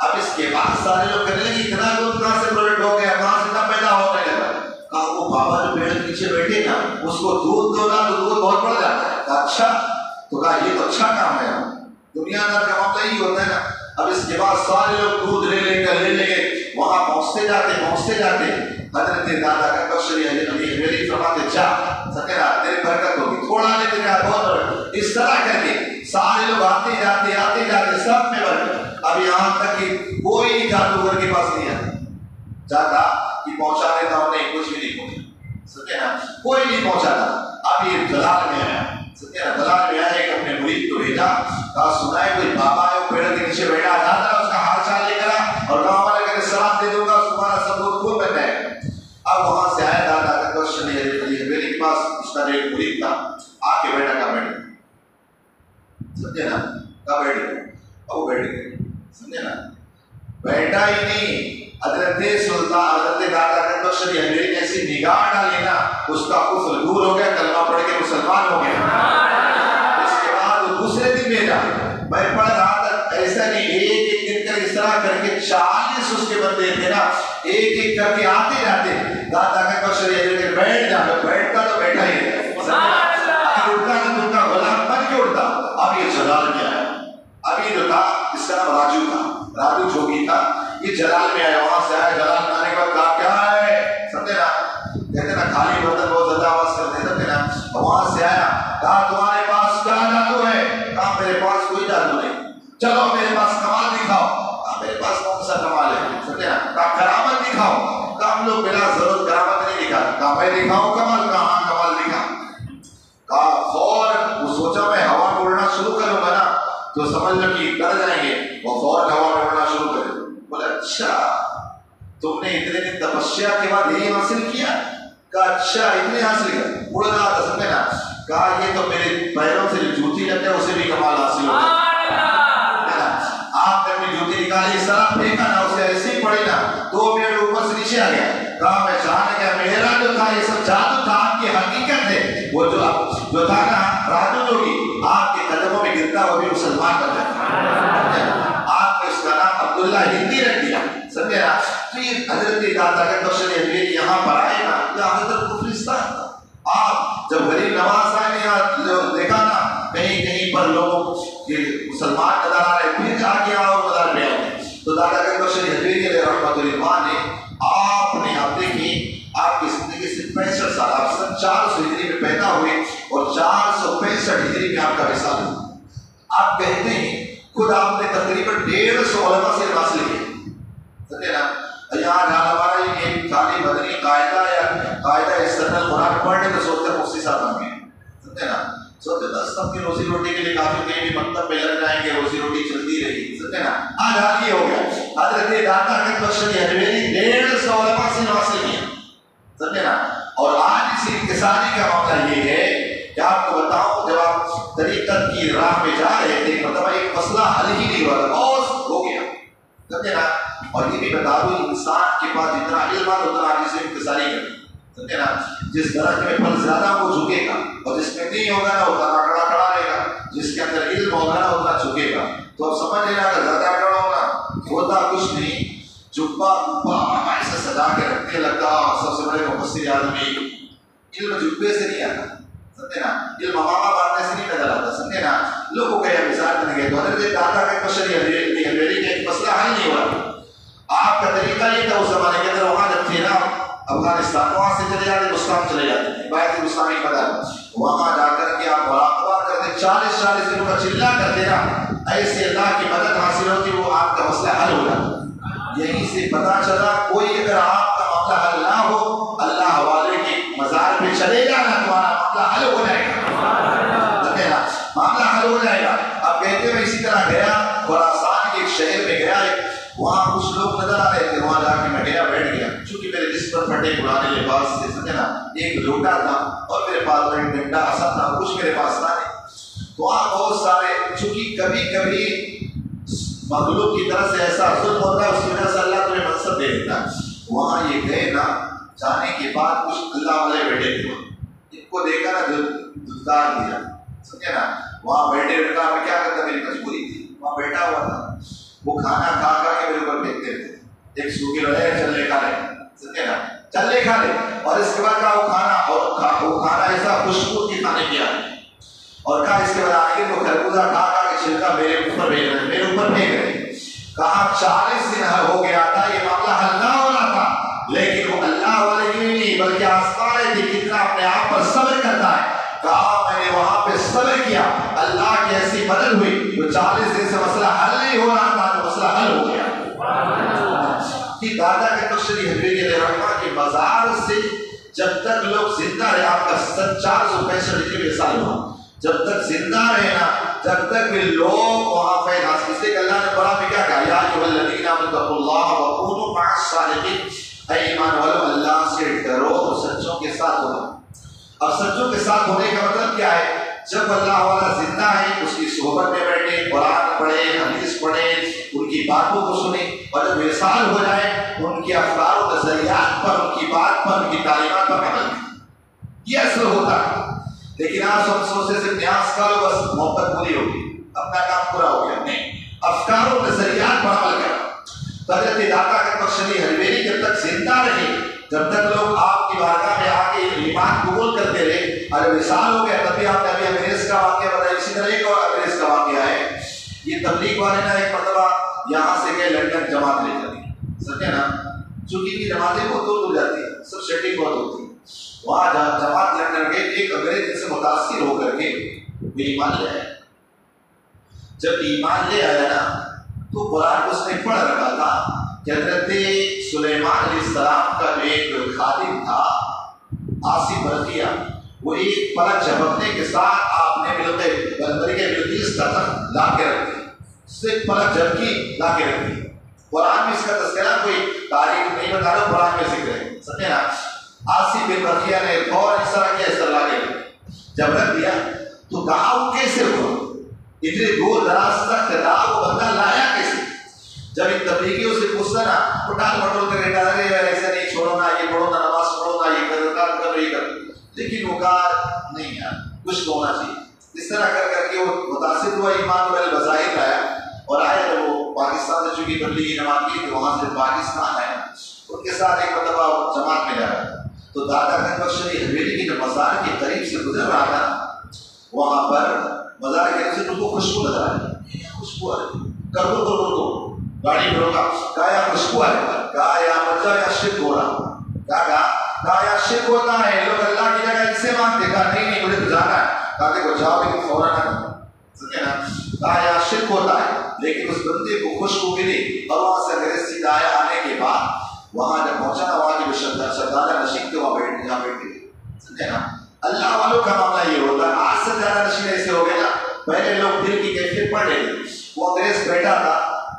اب اس کے بعد سارے لوگ کہنے لگے اتنا دودھ کہاں سے پروڈکٹ ہو گیا، کہاں سے نہ پیدا ہونے لگا؟ کہا وہ بابا جو پیڑ کے پیچھے بیٹھے نا اس کو دودھ دو نا تو دودھ بہت بڑھ جاتا ہے۔ کہا اچھا، تو کہا یہ تو اچھا کام ہے، دنیا دار کا معاملہ ہی ہوتا ہے نا۔ اب اس کے بعد سارے لوگ دودھ لے لے کے وہاں پہنچتے جاتے حضرت دادا کا کوشری ہری فرماتے جا سکرا تیری برکت ہوگی، تھوڑا نہیں تیرا بہت برکت۔ اس طرح کر کے سارے لوگ آتے جاتے سب میں برکت۔ اب یہاں تک کہ کوئی جادوگر کے پاس نہیں آتا جاتا کہ پہنچا دیتا ہوں، نہیں کچھ بھی نہیں پہنچا، سمجھے نا، کوئی نہیں پہنچاتا۔ اب یہ دلال میں آیا، سمجھے نا، دلال میں آیا، ایک اپنے مرید کو بھیجا، کہا سنا ہے کوئی بابا ہے وہ پیڑ کے نیچے بیٹھا، جاتا اس کا حال چال لے کر اور گاؤں والے کہتے سلام دے دوں گا، تمہارا سب دودھ خون بن جائے گا۔ اب وہاں سے آیا دادا کا کوشچن میرے کے پاس، اس کا ایک مرید تھا، آ کے بیٹا کا بیٹھ، سمجھے نا، کا بیٹھ گیا، وہ بیٹھ گیا، سمجھے نا، بیٹھا ہی نہیں، حضرت سلطان حضرت دادا کا کوشچن میری ایسی نگاہ ڈالی نا، اس کا کفر دور ہو گیا، کلمہ پڑھ کے مسلمان ہو گیا۔ اس کے بعد وہ دوسرے دن بھیجا، میں پڑھ رہا تھا، ایسا نہیں ایک دن کر اس طرح کر کے 40 اس کے بندے تھے نا، ایک کر کے آتے جاتے دادا کا کوشچن بیٹھ جا، بیٹھتا تو بیٹھا ہی ہے، اٹھتا تو اٹھتا، غلام بن کے اٹھتا۔ اب یہ جلال میں آیا، ابھی جو تھا اس کا نام راجو تھا، راجو جوگی تھا، یہ جلال میں آیا، وہاں سے آیا، جلال میں آنے کے بعد کہا کیا ہے، سمجھے نا، کہتے نا خالی برتن بہت زیادہ آواز کرتے سمجھے نا، وہاں سے آیا، کہا تمہارے پاس کیا جادو ہے؟ کہا میرے پاس کوئی جادو نہیں، چلو میرے پاس کمال دکھاؤ۔ کہا میرے پاس کون سا کمال ہے، سمجھے نا، کہا کرامت دکھاؤ۔ کہا ہم لوگ بلا ضرورت کرامت نہیں دکھاتے، کہا میں دکھاؤں کمال، کہا ہاں کمال دکھا۔ کہا فوراً وہ سوچا میں ہوا میں اڑنا شروع کروں گا نا تو سمجھ لو کہ ڈر جائیں گے، وہ فوراً ہوا میں اڑنا شروع کرے۔ بولا اچھا تم نے اتنے دن تپسیا کے بعد یہی حاصل کیا؟ کہا اچھا اتنے حاصل کیا، اڑ رہا تھا، سمجھے نا، کہا یہ تو میرے پیروں سے جو جوتی لگتا ہے اسے بھی کمال حاصل ہوتا ہے۔ آپ نے اپنی جوتی نکالی، اس طرح پھینکا نا، اسے ایسے ہی پڑی نا، 2 منٹ اوپر سے نیچے آ گیا۔ کہا میں جان گیا میرا جو تھا یہ سب جادو تھا، آپ کی حقیقت ہے، وہ جو تھا نا راجو جوگی آپ کے قدموں میں گرتا وہ بھی مسلمان بن جائے۔ آپ نے اس کا نام عبداللہ ہندی رکھ دیا، سمجھے نا۔ تو یہ حضرت دادا کا کوشچن ہے، یہاں پر آئے نا، یہ حضرت کفرستان تھا۔ آپ جب غریب نواز آئے یہاں دیکھا نا کہیں پر لوگ مسلمان نظر آ رہے، پھر آگے اور مدار پہ آئے، تو دادا کا کوشچن ہے رحمۃ اللہ نے آپ دیکھیں آپ کی زندگی سے 65 سال، آپ سن 400 ہجری میں پیدا ہوئے اور 465 ہجری میں آپ کا وصال ہوا۔ آپ کہتے ہیں خود آپ نے تقریباً 150 علماء سے حاصل کیا، سمجھے نا۔ یہاں ہمارا یہ خالی مدنی قاعدہ یا قاعدہ استدلال قرآن پڑھنے تو سوچتے مفتی صاحب بن گئے، سمجھے نا، سوچتے بس اپنی روزی روٹی کے لیے کافی کہیں بھی مکتب میں لگ جائیں گے، روزی روٹی چلتی رہی، سمجھے نا۔ آج حال یہ ہو گیا، حضرت دادا کے کوشچن ہے 150 علماء سے حاصل کیا، سمجھے نا۔ اور آج اس انکساری کا معاملہ یہ ہے کہ آپ کو بتاؤں جب آپ طریقت کی راہ میں جا رہے تھے مطلب ایک مسئلہ حل ہی نہیں ہوا تھا، بہت ہو گیا، سمجھے نا۔ اور یہ بھی بتا دوں انسان کے پاس جتنا علم ہے اتنا آگے سے انکساری کرے، سمجھے نا۔ جس درخت میں پھل زیادہ وہ جھکے گا اور جس میں نہیں ہوگا نا اتنا کڑا کڑا رہے گا، جس کے اندر علم ہوگا نا اتنا جھکے گا۔ تو اب سمجھ لینا کہ زیادہ کڑا ہونا ہوتا کچھ نہیں، جبا ایسے سجا کے رکھنے لگتا، سب سے بڑے مفسر آدمی، علم جبے سے نہیں آتا، سمجھے نا، علم امامہ باندھنے سے نہیں نظر آتا، سمجھے نا۔ لوگوں کا یہ مثال بن گیا، تو حضرت دادا کا کوشچن ہے میری کا ایک مسئلہ حل نہیں ہوا، آپ کا 40 دنوں کا چلا کر دینا، ایسے اللہ کی مدد حاصل ہوتی، وہ آپ کا مسئلہ حل ہو جاتا۔ یہیں سے پتا چلا کوئی اگر آپ کا معاملہ حل نہ ہو، اللہ والے کے مزار پہ چلے گا نا، تمہارا معاملہ حل ہو جائے گا، معاملہ حل ہو جائے گا۔ اب کہتے ہوئے اسی طرح گیا خراسان کے ایک شہر میں گیا، وہاں کچھ لوگ نظر آ رہے تھے، وہاں جا کے میں گیا بیٹھ گیا، چونکہ میرے جس پر پھٹے پرانے لباس سے سمجھے نا، ایک لوٹا تھا اور میرے پاس ایک ڈنڈا ایسا تھا، کچھ میرے پاس تھا نہیں۔ وہاں بہت سارے، چونکہ کبھی کبھی مغلوب کی طرف سے ایسا ظلم ہوتا ہے، اس کی وجہ سے اللہ تمہیں منصب دے دیتا ہے۔ وہاں یہ گئے نا، جانے کے بعد کچھ اللہ والے بیٹھے تھے، ان کو دیکھا نا دلدار دیا، سمجھے نا، وہاں بیٹھے بیٹھا میں کیا کرتا، میری مجبوری تھی، وہاں بیٹھا ہوا تھا، وہ کھانا کھا کے میرے اوپر پھینکتے تھے، ایک سوکھی رہے چل لے کھا لے، سمجھے نا، چل لے کھا لے، اور اس کے بعد کہا وہ کھانا ایسا خوشبو کی کھانے کیا، اور کہا اس کے بعد آخر وہ خربوزہ کھا کے چھلکا میرے اوپر پھینک رہے، میرے اوپر پھینک رہے۔ کہا 40 دن ہو گیا تھا، یہ معاملہ حل نہ ہو رہا تھا، لیکن وہ اللہ والے نہیں بلکہ آسمان تھی، کتنا اپنے آپ پر صبر کرتا ہے۔ کہا میں نے وہاں پہ صبر کیا، اللہ کی ایسی مدد ہوئی، تو 40 دن سے مسئلہ حل نہیں ہو رہا تھا، تو مسئلہ حل ہو گیا۔ کہ دادا کے تشریح حبیبی علیہ رحمہ کے مزار سے جب تک لوگ زندہ رہے، آپ کا 465 سال ہوا، جب تک زندہ رہنا، جب تک بھی لوگ وہاں پہ حاصل، اس لیے اللہ نے قرآن میں کیا کہا، یا ایھا الذین آمنوا اتقوا اللہ وکونوا مع الصادقین، اے ایمان والو اللہ سے ڈرو اور سچوں کے ساتھ ہو۔ اب سچوں کے ساتھ ہونے کا مطلب کیا ہے؟ جب اللہ والا زندہ ہے اس کی صحبت میں بیٹھے، قرآن پڑھے، حدیث پڑھے، ان کی باتوں کو سنیں، اور جب وصال ہو جائے ان کے افکار و نظریات پر، ان کی بات پر، ان کی تعلیمات پر عمل کریں، یہ اصل ہوتا ہے۔ لیکن آپ سب سوچتے سے نیاز کا لو بس محبت پوری ہوگی، اپنا کام پورا ہو گیا، نہیں، افکار و نظریات پر عمل کریں۔ تو حضرت داتا کا بخشنی ہلویری جب تک زندہ رہے، جب تک لوگ آپ کی بارگاہ میں آ کے ایمان قبول کرتے رہے، اور وصال ہو گیا، تبھی آپ نے ابھی انگریز کا واقعہ بتایا، اسی طرح ایک اور انگریز کا واقعہ ہے۔ یہ تبلیغ والے نا ایک مرتبہ یہاں سے گئے لندن جماعت لے جاتی، سمجھے نا، چونکہ کی جماعتیں بہت دور دور جاتی ہیں، سب شیٹنگ بہت ہوتی ہے، وہاں جماعت لندن گئے، ایک انگریز سے متاثر ہو کر کے وہ ایمان لے آیا۔ جب ایمان لے آیا نا تو قرآن اس نے پڑھ رکھا تھا کہ حضرت سلیمان علیہ السلام کا جو ایک خادم تھا آصف رضیہ، وہ ایک پلک جھپکنے کے ساتھ آپ نے بلبری کے بلقیس کا تخت لا کے رکھ دیا، صرف پلک جھپکی لا کے رکھ دی۔ قرآن میں اس کا تذکرہ کوئی تاریخ نہیں بتا رہا، قرآن میں ذکر ہے، سمجھے نا۔ آصف بن رضیہ نے فوراً اس طرح کیا، اس طرح لا کے رکھ دیا، جب رکھ دیا تو کہا وہ کیسے ہوا، اتنے دور دراز تک تھا، وہ بندہ لایا کیسے؟ جب ان تبلیغیوں سے پوچھتا نا، وہ ٹال مٹول کر رہتا ہے، ایسا نہیں، چھوڑو نا، یہ پڑھو نا، نماز پڑھو نا، یہ کرو یہ کرو، لیکن وہ کہا نہیں یار کچھ تو ہونا چاہیے۔ اس طرح کر کر کے وہ متاثر ہوا، ایمان والے بظاہر آیا، اور آیا جب وہ پاکستان سے چونکہ تبلیغی جماعت کی تو وہاں سے پاکستان آیا، ان کے ساتھ ایک مرتبہ جماعت میں جا رہا تھا، تو دادا گنج بخش شریف حویلی کی جو مزار کے قریب سے گزر رہا تھا، وہاں پر مزار کے قریب سے ان کو خوشبو نظر آئی، خوشبو آ رہی، کرو گاڑی میں روکا، کہا یا خوشبو آ رہی، کہا یا مزہ یا شرک ہو رہا، کہا یا شرک ہوتا ہے، لوگ اللہ کی جگہ اس سے مانگتے، کہا نہیں مجھے تو جانا ہے، کہا کہ وہ جاؤ لیکن فوراً آنا، سمجھے نا، کہا یا شرک ہوتا ہے، لیکن اس بندے کو خوشبو ملی، اور وہاں سے انگریز سیدھا آیا، آنے کے بعد وہاں جب پہنچا نا، وہاں کی جو شہزادہ نشین تھے وہاں بیٹھ گئے، سمجھے نا۔ اللہ والوں کا معاملہ یہ ہوتا ہے، آج سے زیادہ نشین ایسے ہو گئے نا، پہلے لوگ دل کی کیفیت پڑھ رہے تھے، وہ انگریز بیٹھا تھا،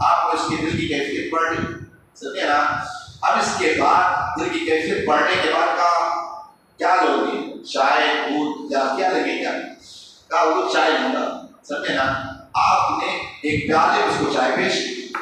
آپ کو اس کی دل کی کیفیت پڑھ لی، سمجھے نا۔ اب اس کے بعد دل کی کیفیت پڑھنے کے بعد کیا لوگ گے، چائے دودھ یا کیا لگے گا، کہا وہ چائے لوں گا، سمجھے نا۔ آپ نے ایک پیالے میں اس کو چائے پیش کی،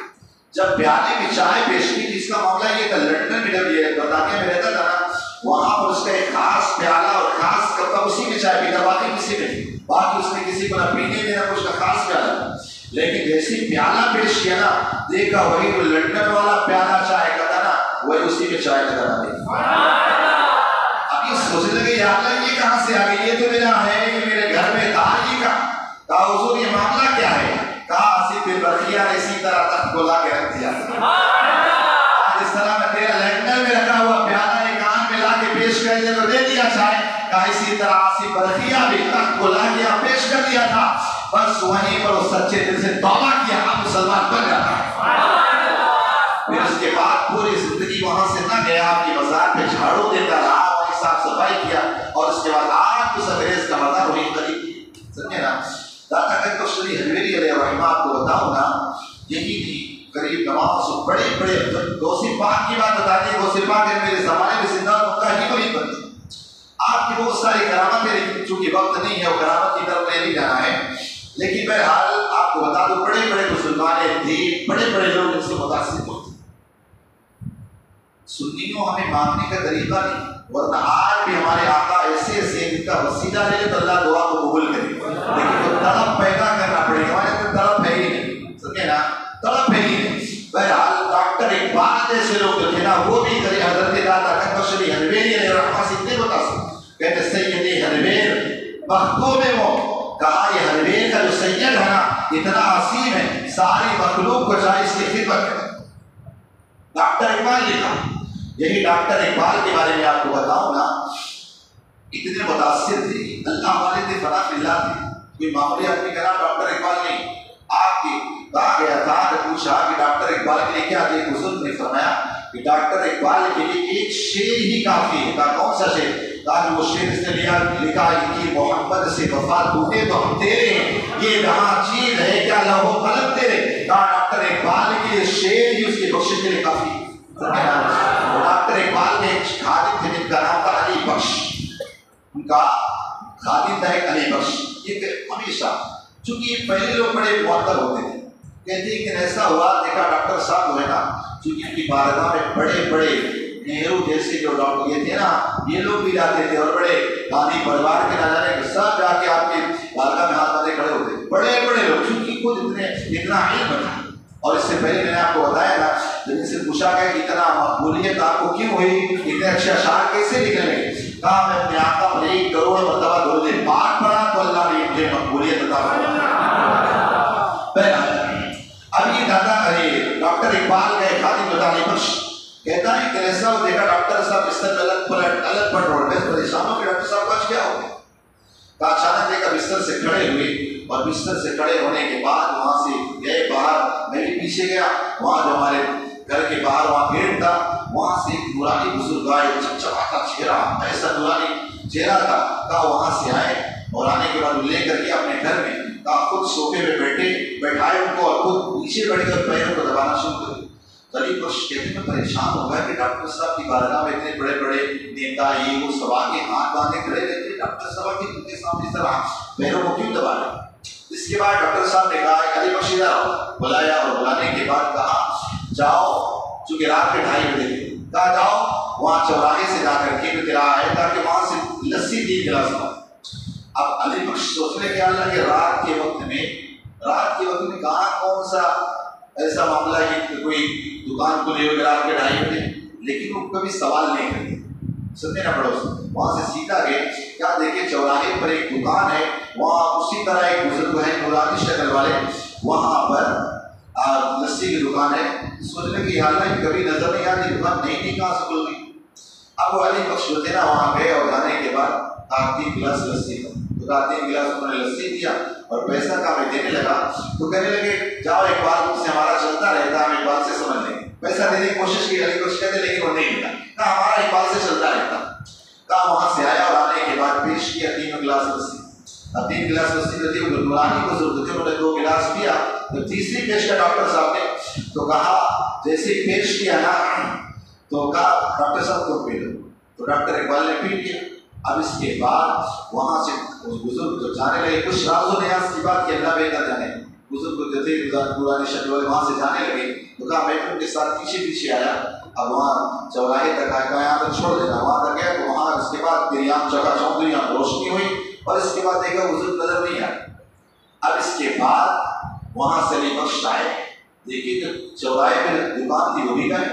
جب پیالے میں چائے پیش کی، جس کا معاملہ یہ تھا لندن میں جب یہ برطانیہ میں رہتا تھا نا، وہاں پر اس کا ایک خاص پیالہ اور خاص کپ، اسی میں چائے پیتا، باقی کسی میں نہیں، باقی اس نے کسی کو نہ پینے دینا، کچھ کا خاص پیالہ تھا، لیکن جیسے پیالہ پیش کیا نا، دیکھا وہی جو لندن والا پیالہ چائے کا تھا نا، وہی اسی میں چائے نظر آ گئی۔ اب یہ سوچنے لگے یا اللہ یہ کہاں سے آ گئی، یہ تو میرا ہے، یہ میرے گھر میں تھا، یہ کہا حضور یہ معاملہ کیا ہے، کہا آصف بن رضیہ نے اسی طرح تخت کو لا کے رکھ دیا، جس طرح میں تیرا لندن میں رکھا ہوا پیالہ ایک آن میں لا کے پیش کر دیا تو دے دیا چائے، کہا اسی اسی طرح آصف برقیہ بھی تخت کو لا گیا پیش کر دیا تھا، بس وہیں پر وہ سچے دل سے توبہ کیا، اب مسلمان بن جاتا ہے۔ پھر اس کے بعد پوری زندگی وہاں سے نہ گیا، آپ کی مزار پہ جھاڑو دیتا رہا، وہیں صاف صفائی کیا، اور اس کے بعد آج اس انگریز کا مزار وہیں قریب کی، سمجھے نا۔ داتا کشتری حجویری علیہ الرحمہ آپ کو بتاؤں نا، یہی تھی قریب نماز، بڑے بڑے غوث پاک کی بات بتا دی، غوث پاک نے میرے زمانے میں زندہ ہوتا ہی بڑی بنتی آپ کی بہت ساری کرامتیں، لیکن چونکہ وقت نہیں ہے وہ کرامت کی طرف نہیں جانا ہے، لیکن بہرحال آپ کو بتا دوں بڑے بڑے مسلمان تھے، بڑے بڑے لوگ ان سے متاثر ہوتے۔ سنیوں ہمیں مانگنے کا طریقہ نہیں، ورنہ آج بھی ہمارے آقا ایسے ایسے جن کا وسیلہ لے تو اللہ دعا کو قبول کرے، لیکن وہ طلب پیدا کرنا پڑے گا، ہمارے اندر طلب ہے ہی نہیں، سمجھے نا، طلب ہے ہی نہیں۔ بہرحال ڈاکٹر اقبال جیسے لوگ جو تھے نا، وہ بھی حضرت داتا کشتری حجویری علیہ الرحمہ سے اتنے متاثر، کہتے سید حجویر مخدوم میں وہ کہا یہ حجویر کا جو سید ہے نا اتنا عظیم ہے، ساری مخلوق کو چاہے اس کی خدمت کرے۔ ڈاکٹر اقبال لکھا، یہی ڈاکٹر اقبال کے بارے میں آپ کو بتاؤں نا، اتنے متاثر تھے، اللہ والے تھے، فنا فی اللہ تھے، کوئی معمولی آدمی کا نام ڈاکٹر اقبال نہیں۔ آپ کی کہا گیا تھا کہ پوچھا کہ ڈاکٹر اقبال کے لیے کیا دے، بزرگ نے فرمایا کہ ڈاکٹر اقبال کے لیے ایک شعر ہی کافی ہے۔ کہا کون سا شعر؟ کہا کہ وہ شعر اس نے لکھا ہے کہ محمد سے وفا ٹوٹے تو ہم تیرے ہیں، یہ جہاں چیز ہے کیا لوح و قلم تیرے۔ کہا ڈاکٹر اقبال کے لیے شعر ہی اس کی بخشش کے لیے کافی ہے۔ ڈاکٹر اقبال کے ایک خادم تھے جن کا نام تھا علی بخش، ان کا خادم تھا ایک علی بخش، یہ ہمیشہ چونکہ یہ پہلے لوگ بڑے معطل ہوتے تھے، کہتے ہیں کہ ایسا ہوا دیکھا ڈاکٹر صاحب جو ہے نا، چونکہ ان کی بارگاہ میں بڑے بڑے نہرو جیسے جو ڈاکٹر یہ تھے نا، یہ لوگ بھی جاتے تھے، اور بڑے گاندھی پریوار کے نہ جانے کے سب جا کے آپ کی بارگاہ میں ہاتھ باندھے کھڑے ہوتے تھے، بڑے بڑے لوگ، چونکہ خود اتنا علم تھا۔ اور اس سے پہلے میں نے آپ کو بتایا تھا جب ان سے پوچھا گیا کہ اتنا مقبولیت آپ کو کیوں ہوئی، اتنے اچھے اشعار کیسے لکھنے لگے؟ کہا میں اپنے آقا پر 1 کروڑ مرتبہ درود پاک پڑھا تو اللہ نے مجھے مقبولیت عطا فرمائی۔ اب یہ ڈاکٹر اقبال کا ایک خادم جو علی بخش کہتا ہے کہ ایسا وہ دیکھا ڈاکٹر صاحب بستر میں الگ پڑ رہے ہیں، پریشان ہو کہ ڈاکٹر صاحب کا کیا ہو گیا؟ کہا اچانک دیکھا بستر سے کھڑے ہوئے، اور بستر سے کھڑے ہونے کے بعد وہاں سے گئے باہر، میں بھی پیچھے گیا، وہاں جو ہمارے گھر کے باہر وہاں گیٹ تھا، وہاں سے ایک نورانی بزرگ آئے، چمچماتا چہرہ، ایسا نورانی چہرہ تھا۔ کہا وہاں سے آئے اور آنے کے بعد لے کر کے اپنے گھر میں کہا خود صوفے پہ بیٹھائے ان کو، اور خود نیچے بیٹھ کر پیروں کو دبانا شروع کر۔ علی بخش کہتے میں پریشان ہو گیا کہ ڈاکٹر صاحب کی بارگاہ میں اتنے بڑے بڑے نیتا یہ وہ سب کے ہاتھ باندھے کھڑے رہتے، ڈاکٹر صاحب کے ان کے سامنے اس طرح پیروں کو کیوں دبا رہے؟ اس کے بعد ڈاکٹر صاحب نے کہا کہ علی بخش ادھر بلایا، اور بلانے کے بعد کہا جاؤ، چونکہ رات کے 2:30 بجے تھے، کہا جاؤ وہاں چوراہے سے جا کر کے تیرا ہے تاکہ وہاں سے لسی 3 گلاس لاؤ۔ اب علی بخش سوچنے کے اللہ کہ رات کے وقت میں کہاں کون سا ایسا معاملہ ہے کہ کوئی دکان کھلی ہوگی رات کے 2:30 بجے، لیکن وہ کبھی سوال نہیں کرتے، سننے نہ پڑوس وہاں سے سیدھا گئے، کیا دیکھے چوراہے پر ایک دکان ہے، وہاں اسی طرح ایک بزرگ ہے نورانی شکل والے، وہاں پر لسی کی دکان ہے۔ سوچنے کی حالت کبھی نظر نہیں آتی، دکان نہیں کہاں سے کھل گئی۔ اب وہ علی بخش جو تھے نا وہاں گئے، اور جانے کے بعد 3 گلاس لسی کا، تو 3 گلاس انہوں نے لسی دیا اور پیسہ کا میں دینے لگا، تو کہنے لگے جاؤ ایک بار سے ہمارا چلتا رہتا، ہم اقبال سے سمجھ لیں گے، پیسہ دینے کی کوشش کی علی بخش کہتے لیکن وہ نہیں ملا، کہا ہمارا اقبال سے چلتا رہتا۔ کہا وہاں سے آیا اور آنے کے بعد پیش کیا 3 گلاس لسی۔ اب 3 گلاس لسی جو تھی وہ نورانی بزرگ تھے، انہوں نے 2 گلاس پیا، جب تیسری پیش کیا ڈاکٹر صاحب نے تو کہا جیسے پیش کیا نا تو کہا ڈاکٹر صاحب کو پی لو، تو ڈاکٹر اقبال نے پی لیا۔ اب اس کے بعد وہاں سے اس بزرگ جو جانے لگے، کچھ راز و نیاز کی بات کی اللہ بہتر جانے، بزرگ جو تھے نورانی شکل والے وہاں سے جانے لگے، تو کہا میں ان کے ساتھ پیچھے آیا، اب وہاں چوراہے تک آیا، کہا یہاں تک چھوڑ دینا، وہاں تک گیا تو وہاں اس کے بعد گریام جگہ چونک یہاں روشنی ہوئی، اور اس کے بعد دیکھا بزرگ نظر نہیں آیا۔ اب اس کے بعد وہاں سے علی بخش آئے، دیکھیے جو چوراہے پہ دکان تھی وہ بھی گئے،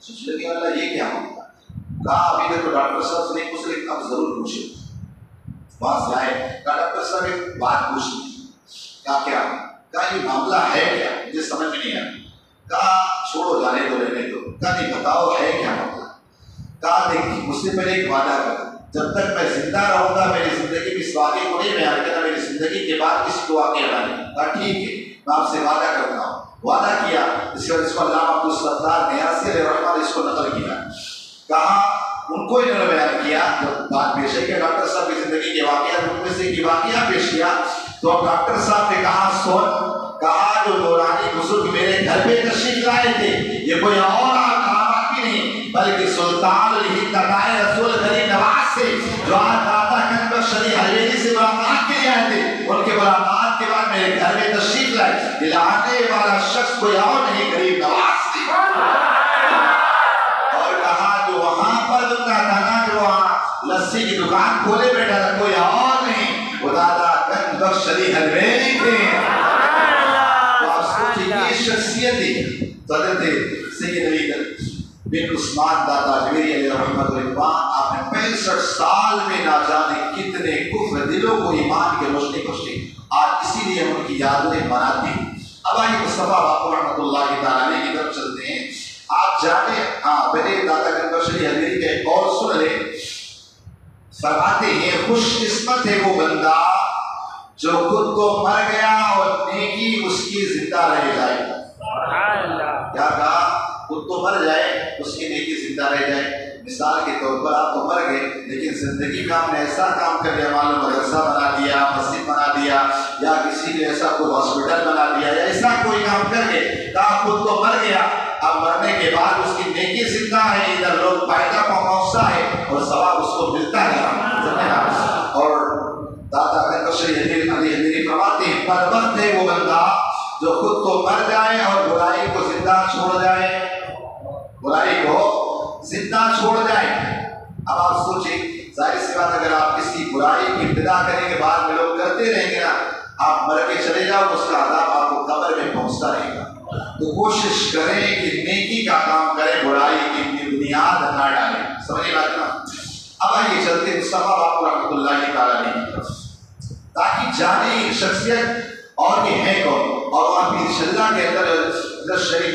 سوچ لگے اللہ یہ کیا ہوتا، کہا ابھی تک تو ڈاکٹر صاحب سے نہیں پوچھ رہے، اب ضرور پوچھے۔ وہاں سے آئے، کہا ڈاکٹر صاحب ایک بات پوچھنی، کہا یہ معاملہ ہے کیا، مجھے سمجھ میں نہیں آیا۔ کہا چھوڑو جانے دو رہنے دو، کہا نہیں بتاؤ ہے کیا معاملہ۔ کہا دیکھیے مجھ سے پہلے ایک وعدہ کرو، جب تک میں زندہ رہوں گا میری زندگی میں اس واقعے کو نہیں بیان کرنا، میری زندگی کے بعد کسی کو واقعہ بنانے۔ کہا ٹھیک ہے میں آپ سے وعدہ کرتا ہوں۔ وعدہ کیا، اس کے بعد اس کو علامہ عبدالستار نیازی علیہ رحمہ اس کو نقل کیا۔ کہا ان کو انہوں نے بیان کیا جب بات پیش ہے کہ ڈاکٹر صاحب کی زندگی کے واقعات ان میں سے ایک واقعہ پیش کیا، تو اب ڈاکٹر صاحب نے کہا سن، کہا جو نورانی بزرگ میرے گھر پہ تشریف لائے تھے یہ کوئی اور کرامات بھی نہیں بلکہ سلطان الہند رسول کریم نواز سے جو آج داتا کنبر شریح حویلی سے ملاقات کے لیے آئے تھے، ان کے ملاقات کے بعد میرے گھر میں تشریف لائے۔ یہ آنے والا شخص کوئی اور نہیں کریم نواز تھے۔ اور کہا جو وہاں پر دکھتا تھا نا، جو وہاں لسی کی دکان کھولے بیٹھا تھا، کوئی اور نہیں وہ داتا کنبر شریح حویلی تھے۔ شخصیت حضرت سید علی بن عثمان داتا حویلی علیہ رحمۃ اللہ، آپ نے 65 سال میں نہ جانے کتنے کفر دلوں کو ایمان کے روشنی بخشی، آج اسی لیے ہم ان کی یادیں مناتے ہیں۔ اب آئیے مصطفیٰ باقر رحمۃ اللہ تعالیٰ کی طرف چلتے ہیں۔ آپ جانے پہلے داتا کنبر شریح حویلی کا ایک اور سن لیں۔ فرماتے ہیں خوش قسمت ہے وہ بندہ جو خود کو مر گیا اور نیکی اس کی زندہ رہ جائے۔ کیا کہا؟ خود تو مر جائے اس کی نیکی زندہ رہ جائے۔ مثال کے طور پر آپ تو مر گئے لیکن زندگی میں آپ نے ایسا کام کر دیا، مان لو مدرسہ بنا دیا، مسجد بنا دیا، یا کسی نے ایسا کوئی ہاسپٹل بنا دیا، یا ایسا کوئی کام کر کے کہا خود تو مر گیا، اب مرنے کے بعد اس کی نیکی زندہ ہے، ادھر لوگ فائدہ پہنچتا ہے اور ثواب اس کو ملتا ہے۔ اور داتا کنبر شریح حویلی فرماتے ہیں بربخت ہے وہ بندہ جو خود کو مر جائے اور برائی کو زندہ چھوڑ جائے، برائی کو زندہ چھوڑ جائے۔ اب آپ سوچیں، ظاہر سی بات اگر آپ کسی برائی کی ابتدا کریں گے بعد میں لوگ کرتے رہیں گے نا، آپ مر کے چلے جاؤ اس کا عذاب آپ کو قبر میں پہنچتا رہے گا۔ تو کوشش کریں کہ نیکی کا کام کریں، برائی کی بنیاد نہ ڈالیں۔ سمجھے بات نا؟ اب آئیے چلتے مصطفیٰ باقر رحمۃ اللہ تعالیٰ کی طرف، تاکہ جانے شخصیت اور یہ ہے کون، اور وہاں پہ شلہ کے اندر شریف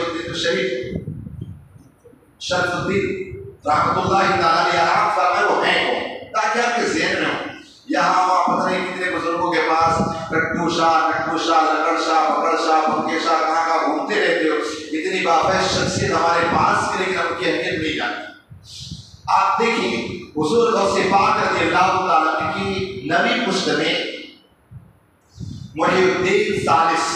الدین رحمۃ اللہ تعالیٰ علیہ آپ فرمائے وہ ہیں کون، تاکہ آپ کے ذہن میں ہو۔ یہاں وہاں پتہ نہیں کتنے بزرگوں کے پاس کٹو شاہ، لکڑ شاہ، پکڑ شاہ، پنکے شاہ کہاں کہاں گھومتے رہتے ہو، اتنی بافیض شخصیت ہمارے پاس کی، لیکن ہم کی اہمیت نہیں جانتے۔ آپ دیکھیں حضور غوث پاک رضی اللہ تعالیٰ کی نویں پشت میں محی الدین ثالث،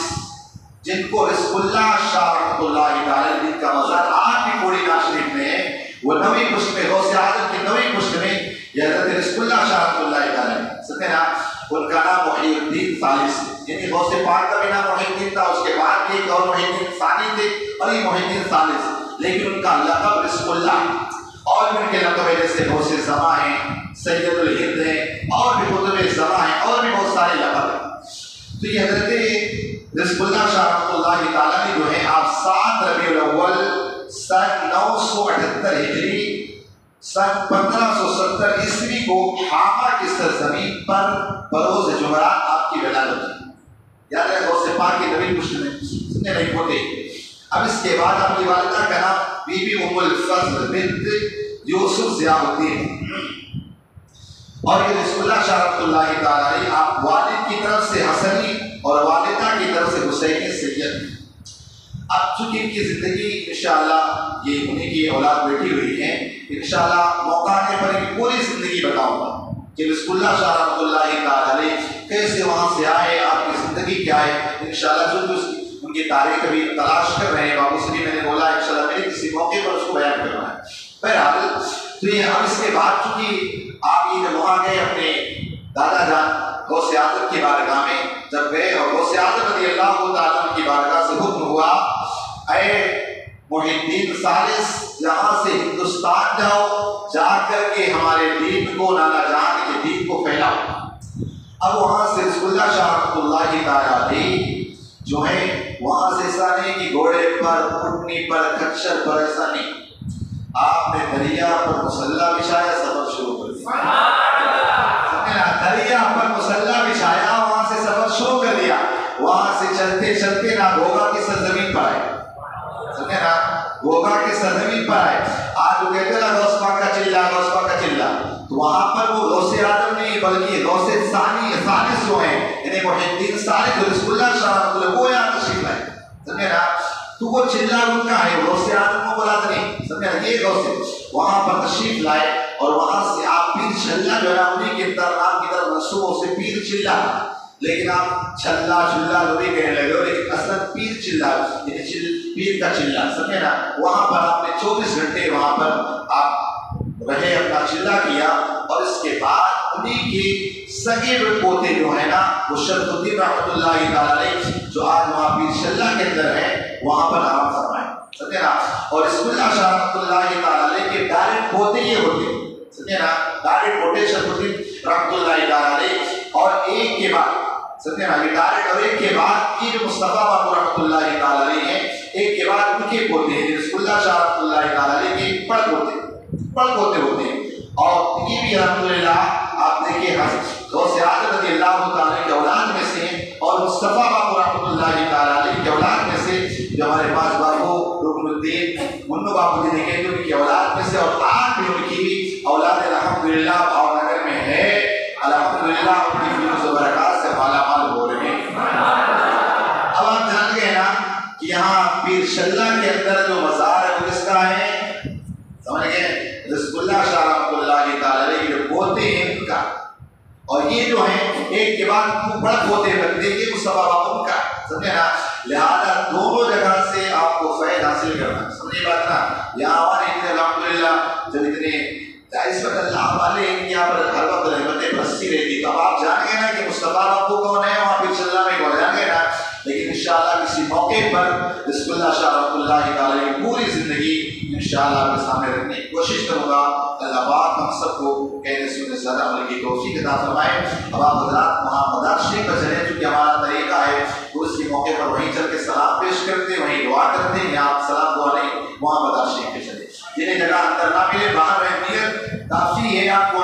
جن کو رزق اللہ شاہ رحمۃ اللہ تعالیٰ جن کا مزار آج بھی کوڑی ناشریف میں ہے، وہ نویں پشت میں غوث اعظم کی نویں پشت میں یہ حضرت رزق اللہ شاہ رحمۃ اللہ تعالیٰ سمجھے نا، ان کا نام محی الدین ثالث، یعنی غوث پاک کا بھی نام محی الدین تھا، اس کے بعد بھی ایک اور محی الدین ثانی تھے اور یہ محی الدین ثالث، لیکن ان کا لقب رزق اللہ، اور بھی ان کے لقب ہے جیسے غوث زماں ہیں، سید الہند ہیں، اور بھی قطب زماں ہیں، اور بھی بہت سارے لقب ہیں۔ تو یہ حضرت رزق اللہ شاہ رحمۃ اللہ تعالیٰ نے جو ہے آپ 7 ربیع الاول سن 978 ہجری سن 1570 عیسوی کو حامہ کی سرزمین پر بروز جمعرات آپ کی ولادت ہوئی۔ یاد ہے غوث پاک کی نبی پشت میں سننے نہیں ہوتے۔ اب اس کے بعد آپ کی والدہ کا نام بی بی ام الفضل بنت یوسف ضیاء الدین، اور یہ رزق اللہ شاہ رحمۃ اللہ تعالیٰ علیہ آپ والد کی طرف سے حسنی اور والدہ کی طرف سے حسینی سید۔ اب چونکہ ان کی زندگی انشاءاللہ یہ انہیں کی اولاد بیٹھی ہوئی ہے، انشاءاللہ موقع آنے پر ان کی پوری زندگی بتاؤں گا کہ رزق اللہ شاہ رحمۃ اللہ تعالیٰ علیہ کیسے وہاں سے آئے، آپ کی زندگی کیا ہے، انشاءاللہ جو ان کی تاریخ ابھی تلاش کر رہے ہیں، بابو سے بھی میں نے بولا انشاءاللہ میرے کسی موقع پر اس کو بیان کرنا ہے۔ بہرحال تو یہ اب اس کے بعد چونکہ آپ یہ جب وہاں گئے اپنے دادا جان غوث اعظم کی بارگاہ میں جب گئے اور غوث اعظم رضی اللہ تعالیٰ کی بارگاہ سے حکم ہوا اے محی الدین ثالث یہاں سے ہندوستان جاؤ، جا کر کے ہمارے دین کو، نانا جان کے دین کو پھیلاؤ۔ اب وہاں سے رزق اللہ شاہ رحمۃ اللہ تعالیٰ علیہ جو ہے وہاں سے ایسا نہیں کہ گھوڑے پر، اونٹنی پر، کچھر پر، ایسا نہیں، آپ نے دریا پر مسلح بچھایا، سفر شروع کر دیا۔ دریا پر مسلح بچھایا، وہاں سے سفر شروع کر دیا، وہاں سے چلتے چلتے نہ گوگا کی سرزمین پر آئے، سمجھے نا، گوگا کی سرزمین پر آئے۔ آج وہ کہتے نا غوث پاک کا چلہ، غوث پاک کا چلہ، تو وہاں پر وہ غوث اعظم نہیں بلکہ غوث ثالث جو ہیں یعنی محی الدین صالح رزق اللہ شاہ رحمۃ اللہ وہ یہاں تشریف لائے. سمجھے نا؟ تو وہ چلا ان کا ہے، غوث اعظم کو بلا نہیں. سمجھے نا؟ یہ غوث وہاں پر تشریف لائے اور وہاں سے آپ پیر چلا جو ہے نا انہیں کے نام کی طرف منسوب سے پیر چلا، لیکن آپ چھلا چلا جو بھی کہنے لگے ہو، لیکن اصل پیر چلا یعنی پیر کا چلا. سمجھے نا؟ وہاں پر آپ نے 24 گھنٹے وہاں پر آپ رہے، اپنا چلا کیا، اور اس کے بعد انہیں کے سگے پوتے جو ہے نا وہ شرف الدین رحمۃ اللہ تعالی علیہ جو آج وہاں پیر چلا کے اندر ہے وہاں پر آرام فرمائے. سمجھے نا؟ اور رزق اللہ شاہ رحمۃ اللہ تعالی علیہ کے ڈائریکٹ پوتے یہ ہوتے. سمجھے نا؟ ڈائریکٹ پوتے شرف الدین رحمۃ اللہ تعالی علیہ، اور ایک کے بعد سمجھے نا یہ ڈائریکٹ، اور ایک کے بعد یہ جو مصطفیٰ باپو رحمۃ اللہ تعالی علیہ ہیں، ایک کے بعد ان کے پوتے ہیں رزق اللہ شاہ رحمۃ اللہ تعالی علیہ کے پڑ پوتے ہوتے ہیں. اور یہ بھی الحمدللہ آپ دیکھیے غوث اعظم رضی اللہ تعالی کے اولاد میں سے، اور مصطفیٰ باپو رحمۃ اللہ تعالی علیہ کے اولاد میں سے جو ہمارے پاس باپو رکن الدین منو باپو جی دیکھیں تو ان کی اولاد میں سے، اور آج بھی ان کی بھی اولاد الحمدللہ بھاؤ نگر میں ہے. الحمدللہ ان کی فیوز و برکات سے مالا مال ہو رہے ہیں. اب آپ جان گئے نا کہ یہاں پیر شلہ کے اندر جو مزار ہے وہ کس کا ہے؟ سمجھ گئے؟ رزق اللہ شاہ رحمۃ اللہ تعالی علیہ جو پوتے ہیں ان کا، اور یہ جو ہیں ایک کے بعد بڑا پوتے بنتے ہیں یہ مصطفیٰ باپو ان کا. سمجھے نا؟ لہذا دونوں جگہ سے آپ کو فیض حاصل کرنا. سمجھے بات نا؟ یہاں ہمارے الحمدللہ جب اتنے عصمت اللہ والے یہاں پر ہر وقت رحمتیں برستی رہتی، تو اب آپ جان گے نا کہ مصطفیٰ باپو کون ہے، وہاں پیر چلا میں کون جان گے نا. لیکن انشاءاللہ کسی موقع پر رزق اللہ شاہ رحمۃ اللہ تعالی کی پوری زندگی انشاءاللہ آپ کے سامنے رکھنے کی کوشش کروں گا. اللہ پاک ہم سب کو کہنے سننے سے زیادہ عمل کی توفیق عطا فرمائے. اب آپ حضرات وہاں مدار شریف پر چلیں، چونکہ ہمارا طریقہ ہے تو اس کے موقع پر وہیں چل کے سلام پیش کرتے، وہیں دعا کرتے ہیں. یہاں آپ سلام دعا نہیں، وہاں مدار شریف پہ چلیں. جنہیں جگہ اندر نہ ملے باہر اہمیت کافی ہے، آپ کو